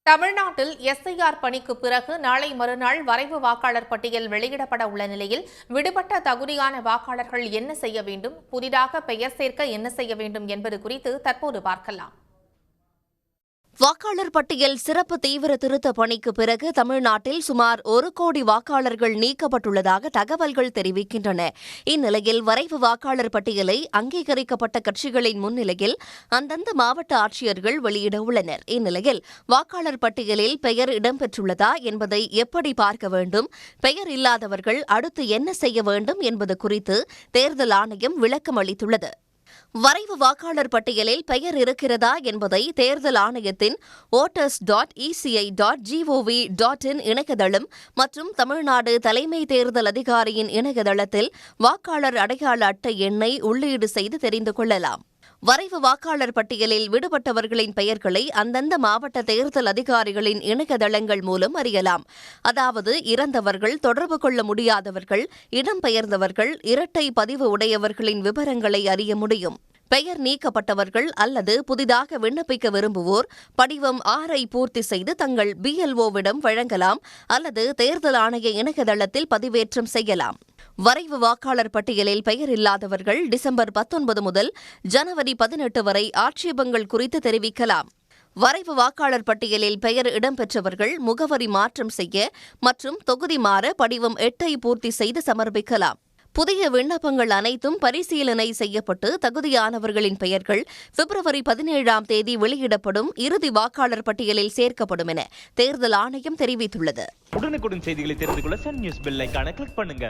தமிழ்நாட்டில் எஸ்ஐஆர் பணிக்கு பிறகு நாளை மறுநாள் வரைவு வாக்காளர் பட்டியல் வெளியிடப்பட உள்ள நிலையில் விடுபட்ட தகுதியான வாக்காளர்கள் என்ன செய்ய வேண்டும், புதிதாக பெயர் சேர்க்க என்ன செய்ய வேண்டும் என்பது குறித்து தற்போது பார்க்கலாம். வாக்காளர் பட்டியல் சிறப்பு தீவிர திருத்த பணிக்கு பிறகு தமிழ்நாட்டில் சுமார் 1 கோடி வாக்காளர்கள் நீக்கப்பட்டுள்ளதாக தகவல்கள் தெரிவிக்கின்றன. இந்நிலையில் வரைவு வாக்காளர் பட்டியலை அங்கீகரிக்கப்பட்ட கட்சிகளின் முன்னிலையில் அந்தந்த மாவட்ட ஆட்சியர்கள் வெளியிட உள்ளனர். இந்நிலையில் வாக்காளர் பட்டியலில் பெயர் இடம்பெற்றுள்ளதா என்பதை எப்படி பார்க்க வேண்டும், பெயர் இல்லாதவர்கள் அடுத்து என்ன செய்ய வேண்டும் என்பது குறித்து தேர்தல் ஆணையம் விளக்கம் அளித்துள்ளது. வரைவு வாக்காளர் பட்டியலில் பெயர் இருக்கிறதா என்பதை தேர்தல் ஆணையத்தின் voters.eci.gov.in இணையதளம் மற்றும் தமிழ்நாடு தலைமை தேர்தல் அதிகாரியின் இணையதளத்தில் வாக்காளர் அடையாள அட்டை எண்ணை உள்ளீடு செய்து தெரிந்து கொள்ளலாம். வரைவு வாக்காளர் பட்டியலில் விடுபட்டவர்களின் பெயர்களை அந்தந்த மாவட்ட தேர்தல் அதிகாரிகளின் இணையதளங்கள் மூலம் அறியலாம். அதாவது இறந்தவர்கள், தொடர்பு கொள்ள முடியாதவர்கள், இடம்பெயர்ந்தவர்கள், இரட்டை பதிவு உடையவர்களின் விவரங்களை அறிய முடியும். பெயர் நீக்கப்பட்டவர்கள் அல்லது புதிதாக விண்ணப்பிக்க விரும்புவோர் படிவம் 6 பூர்த்தி செய்து தங்கள் BLO-விடம் வழங்கலாம் அல்லது தேர்தல் ஆணைய இணையதளத்தில் பதிவேற்றம் செய்யலாம். வரைவு வாக்காளர் பட்டியலில் பெயர் இல்லாதவர்கள் டிசம்பர் 19 முதல் ஜனவரி 18 வரை ஆட்சேபங்கள் குறித்து தெரிவிக்கலாம். வரைவு வாக்காளர் பட்டியலில் பெயர் இடம்பெற்றவர்கள் முகவரி மாற்றம் செய்ய மற்றும் தொகுதி மாற படிவம் 8 பூர்த்தி செய்து சமர்ப்பிக்கலாம். புதிய விண்ணப்பங்கள் அனைத்தும் பரிசீலனை செய்யப்பட்டு தகுதியானவர்களின் பெயர்கள் பிப்ரவரி 17ஆம் தேதி வெளியிடப்படும் இறுதி வாக்காளர் பட்டியலில் சேர்க்கப்படும் என தேர்தல் ஆணையம் தெரிவித்துள்ளது. உடனுக்குடன் செய்திகளை தெரிந்து கொள்ள சன் நியூஸ் பெல் ஐகானை கிளிக் பண்ணுங்க.